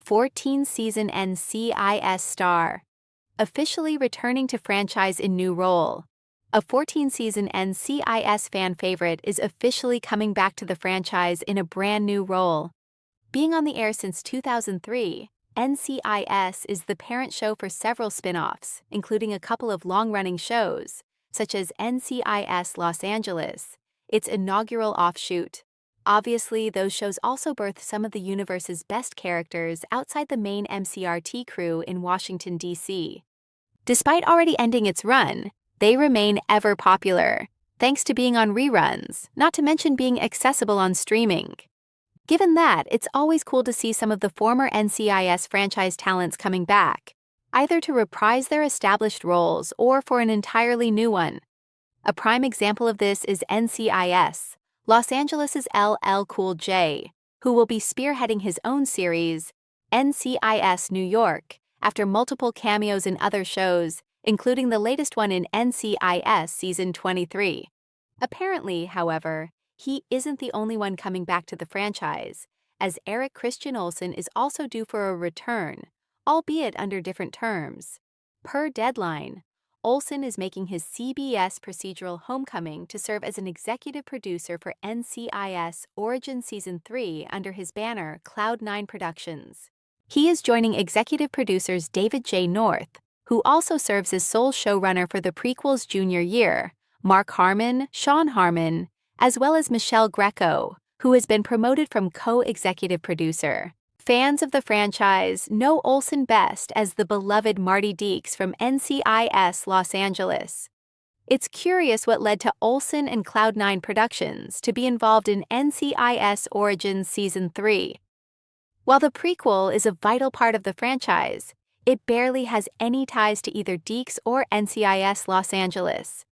14-season NCIS star, officially returning to franchise in new role. A 14-season NCIS fan favorite is officially coming back to the franchise in a brand new role. Being on the air since 2003, NCIS is the parent show for several spin-offs, including a couple of long-running shows, such as NCIS Los Angeles, its inaugural offshoot. Obviously, those shows also birthed some of the universe's best characters outside the main MCRT crew in Washington, D.C. Despite already ending its run, they remain ever popular, thanks to being on reruns, not to mention being accessible on streaming. Given that, it's always cool to see some of the former NCIS franchise talents coming back, either to reprise their established roles or for an entirely new one. A prime example of this is NCIS, Los Angeles' LL Cool J, who will be spearheading his own series, NCIS New York, after multiple cameos in other shows, including the latest one in NCIS Season 23. Apparently, however, he isn't the only one coming back to the franchise, as Eric Christian Olsen is also due for a return, albeit under different terms. Per Deadline, Olsen is making his CBS procedural homecoming to serve as an executive producer for NCIS Origin Season 3 under his banner Cloud9 Productions. He is joining executive producers David J. North, who also serves as sole showrunner for the prequel's junior year, Mark Harmon, Sean Harmon, as well as Michelle Greco, who has been promoted from co-executive producer. Fans of the franchise know Olsen best as the beloved Marty Deeks from NCIS Los Angeles. It's curious what led to Olsen and Cloud9 Productions to be involved in NCIS Origins Season 3. While the prequel is a vital part of the franchise, it barely has any ties to either Deeks or NCIS Los Angeles.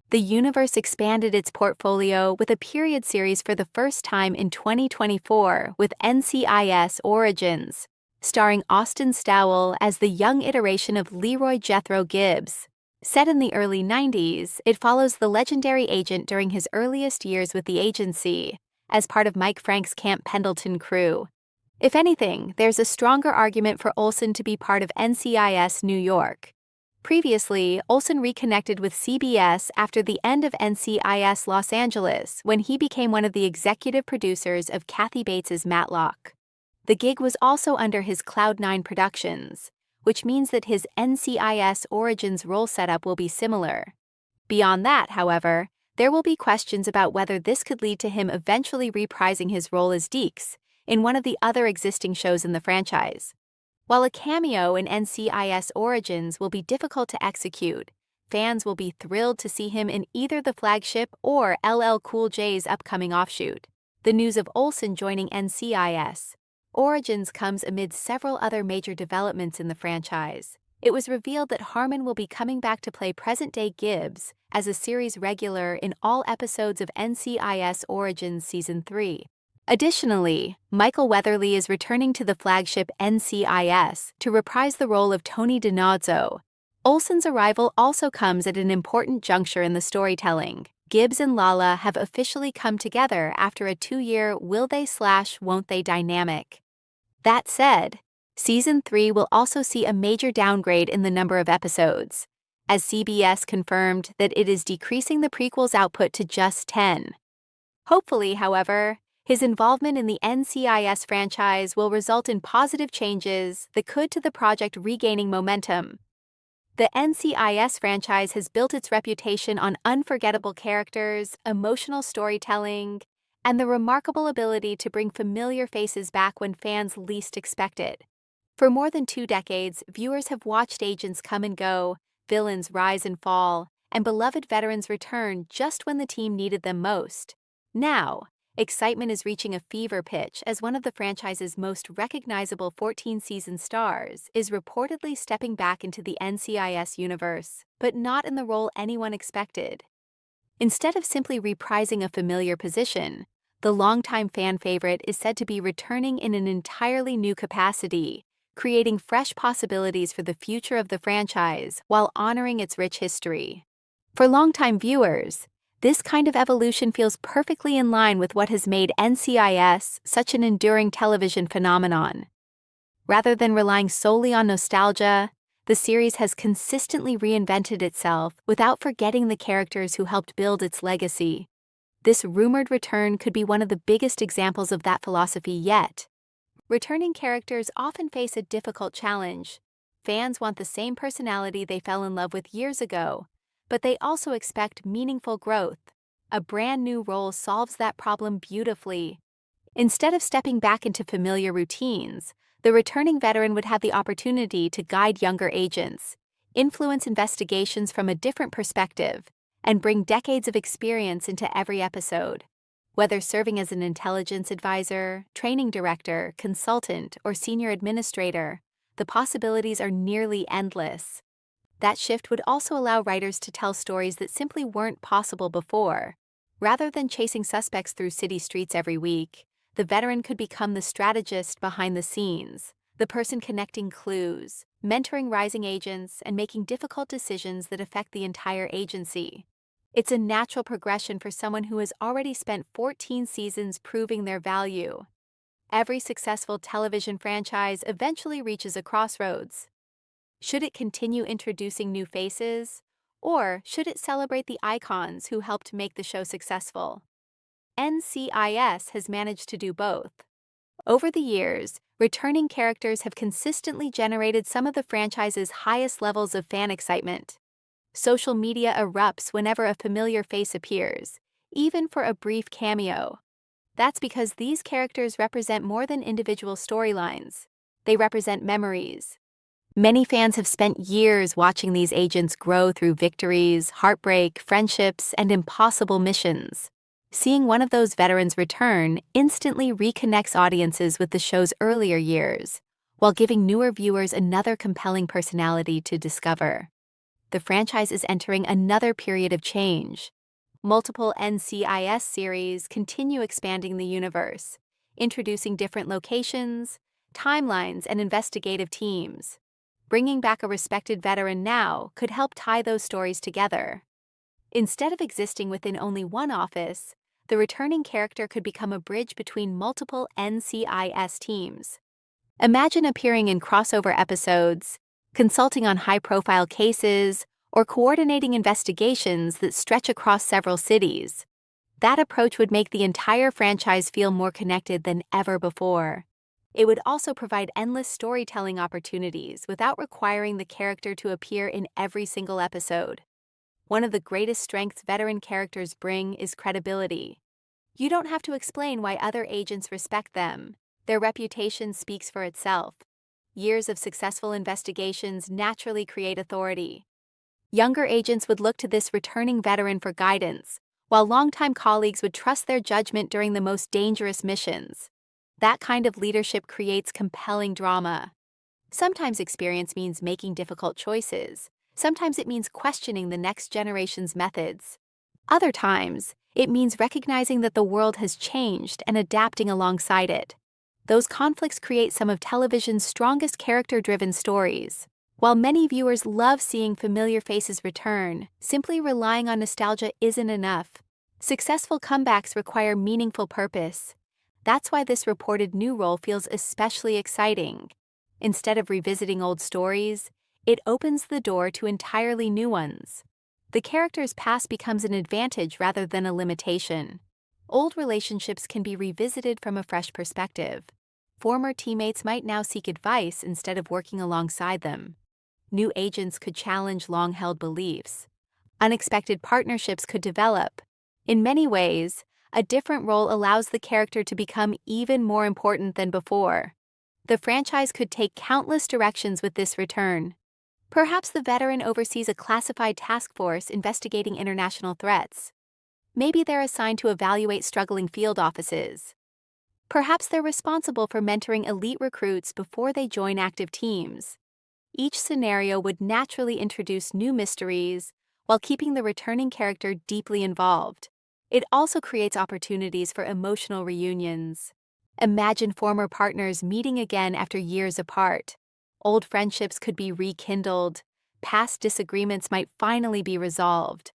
The universe expanded its portfolio with a period series for the first time in 2024 with NCIS Origins, starring Austin Stowell as the young iteration of Leroy Jethro Gibbs. Set in the early 90s, it follows the legendary agent during his earliest years with the agency, as part of Mike Frank's Camp Pendleton crew. If anything, there's a stronger argument for Olsen to be part of NCIS New York. Previously, Olsen reconnected with CBS after the end of NCIS Los Angeles when he became one of the executive producers of Kathy Bates's Matlock. The gig was also under his Cloud9 Productions, which means that his NCIS Origins role setup will be similar. Beyond that, however, there will be questions about whether this could lead to him eventually reprising his role as Deeks in one of the other existing shows in the franchise. While a cameo in NCIS Origins will be difficult to execute, fans will be thrilled to see him in either the flagship or LL Cool J's upcoming offshoot. The news of Olsen joining NCIS Origins comes amid several other major developments in the franchise. It was revealed that Harmon will be coming back to play present-day Gibbs as a series regular in all episodes of NCIS Origins Season 3. Additionally, Michael Weatherly is returning to the flagship NCIS to reprise the role of Tony DiNozzo. Olsen's arrival also comes at an important juncture in the storytelling. Gibbs and Lala have officially come together after a 2-year will-they/won't they dynamic. That said, Season 3 will also see a major downgrade in the number of episodes, as CBS confirmed that it is decreasing the prequel's output to just 10. Hopefully, however, his involvement in the NCIS franchise will result in positive changes that could to the project regaining momentum. The NCIS franchise has built its reputation on unforgettable characters, emotional storytelling, and the remarkable ability to bring familiar faces back when fans least expect it. For more than 2 decades, viewers have watched agents come and go, villains rise and fall, and beloved veterans return just when the team needed them most. Now, excitement is reaching a fever pitch as one of the franchise's most recognizable 14-season stars is reportedly stepping back into the NCIS universe, but not in the role anyone expected. Instead of simply reprising a familiar position, the longtime fan favorite is said to be returning in an entirely new capacity, creating fresh possibilities for the future of the franchise while honoring its rich history. For longtime viewers, this kind of evolution feels perfectly in line with what has made NCIS such an enduring television phenomenon. Rather than relying solely on nostalgia, the series has consistently reinvented itself without forgetting the characters who helped build its legacy. This rumored return could be one of the biggest examples of that philosophy yet. Returning characters often face a difficult challenge. Fans want the same personality they fell in love with years ago, but they also expect meaningful growth. A brand new role solves that problem beautifully. Instead of stepping back into familiar routines, the returning veteran would have the opportunity to guide younger agents, influence investigations from a different perspective, and bring decades of experience into every episode. Whether serving as an intelligence advisor, training director, consultant, or senior administrator, the possibilities are nearly endless. That shift would also allow writers to tell stories that simply weren't possible before. Rather than chasing suspects through city streets every week, the veteran could become the strategist behind the scenes, the person connecting clues, mentoring rising agents, and making difficult decisions that affect the entire agency. It's a natural progression for someone who has already spent 14 seasons proving their value. Every successful television franchise eventually reaches a crossroads. Should it continue introducing new faces, or should it celebrate the icons who helped make the show successful? NCIS has managed to do both. Over the years, returning characters have consistently generated some of the franchise's highest levels of fan excitement. Social media erupts whenever a familiar face appears, even for a brief cameo. That's because these characters represent more than individual storylines. They represent memories. Many fans have spent years watching these agents grow through victories, heartbreak, friendships, and impossible missions. Seeing one of those veterans return instantly reconnects audiences with the show's earlier years, while giving newer viewers another compelling personality to discover. The franchise is entering another period of change. Multiple NCIS series continue expanding the universe, introducing different locations, timelines, and investigative teams. Bringing back a respected veteran now could help tie those stories together. Instead of existing within only one office, the returning character could become a bridge between multiple NCIS teams. Imagine appearing in crossover episodes, consulting on high-profile cases, or coordinating investigations that stretch across several cities. That approach would make the entire franchise feel more connected than ever before. It would also provide endless storytelling opportunities without requiring the character to appear in every single episode. One of the greatest strengths veteran characters bring is credibility. You don't have to explain why other agents respect them. Their reputation speaks for itself. Years of successful investigations naturally create authority. Younger agents would look to this returning veteran for guidance, while longtime colleagues would trust their judgment during the most dangerous missions. That kind of leadership creates compelling drama. Sometimes experience means making difficult choices. Sometimes it means questioning the next generation's methods. Other times, it means recognizing that the world has changed and adapting alongside it. Those conflicts create some of television's strongest character-driven stories. While many viewers love seeing familiar faces return, simply relying on nostalgia isn't enough. Successful comebacks require meaningful purpose. That's why this reported new role feels especially exciting. Instead of revisiting old stories, it opens the door to entirely new ones. The character's past becomes an advantage rather than a limitation. Old relationships can be revisited from a fresh perspective. Former teammates might now seek advice instead of working alongside them. New agents could challenge long-held beliefs. Unexpected partnerships could develop. In many ways, a different role allows the character to become even more important than before. The franchise could take countless directions with this return. Perhaps the veteran oversees a classified task force investigating international threats. Maybe they're assigned to evaluate struggling field offices. Perhaps they're responsible for mentoring elite recruits before they join active teams. Each scenario would naturally introduce new mysteries while keeping the returning character deeply involved. It also creates opportunities for emotional reunions. Imagine former partners meeting again after years apart. Old friendships could be rekindled. Past disagreements might finally be resolved.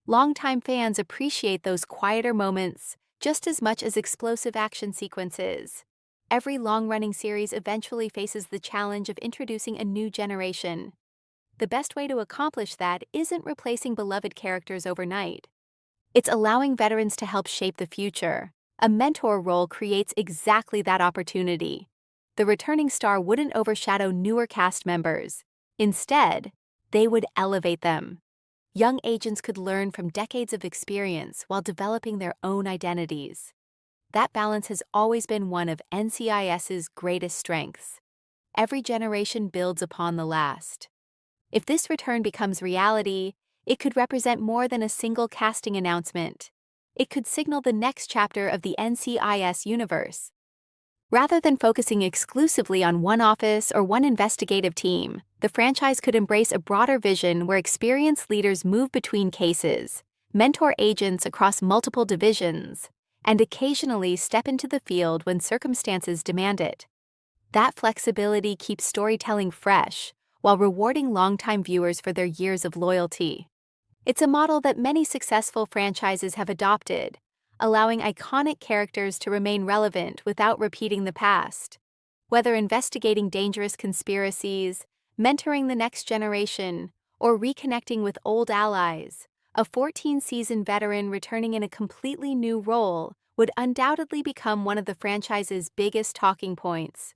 Longtime fans appreciate those quieter moments just as much as explosive action sequences. Every long-running series eventually faces the challenge of introducing a new generation. The best way to accomplish that isn't replacing beloved characters overnight. It's allowing veterans to help shape the future. A mentor role creates exactly that opportunity. The returning star wouldn't overshadow newer cast members. Instead, they would elevate them. Young agents could learn from decades of experience while developing their own identities. That balance has always been one of NCIS's greatest strengths. Every generation builds upon the last. If this return becomes reality, it could represent more than a single casting announcement. It could signal the next chapter of the NCIS universe. Rather than focusing exclusively on one office or one investigative team, the franchise could embrace a broader vision where experienced leaders move between cases, mentor agents across multiple divisions, and occasionally step into the field when circumstances demand it. That flexibility keeps storytelling fresh, while rewarding longtime viewers for their years of loyalty. It's a model that many successful franchises have adopted, allowing iconic characters to remain relevant without repeating the past. Whether investigating dangerous conspiracies, mentoring the next generation, or reconnecting with old allies, a 14-season veteran returning in a completely new role would undoubtedly become one of the franchise's biggest talking points.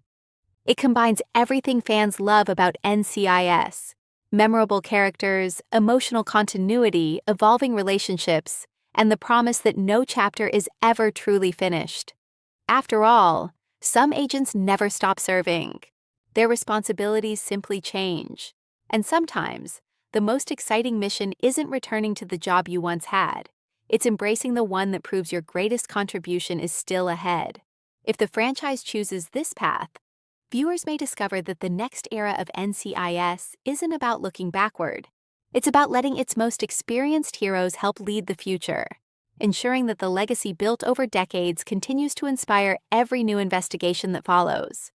It combines everything fans love about NCIS: memorable characters, emotional continuity, evolving relationships, and the promise that no chapter is ever truly finished. After all, some agents never stop serving. Their responsibilities simply change. And sometimes, the most exciting mission isn't returning to the job you once had. It's embracing the one that proves your greatest contribution is still ahead. If the franchise chooses this path, viewers may discover that the next era of NCIS isn't about looking backward. It's about letting its most experienced heroes help lead the future, ensuring that the legacy built over decades continues to inspire every new investigation that follows.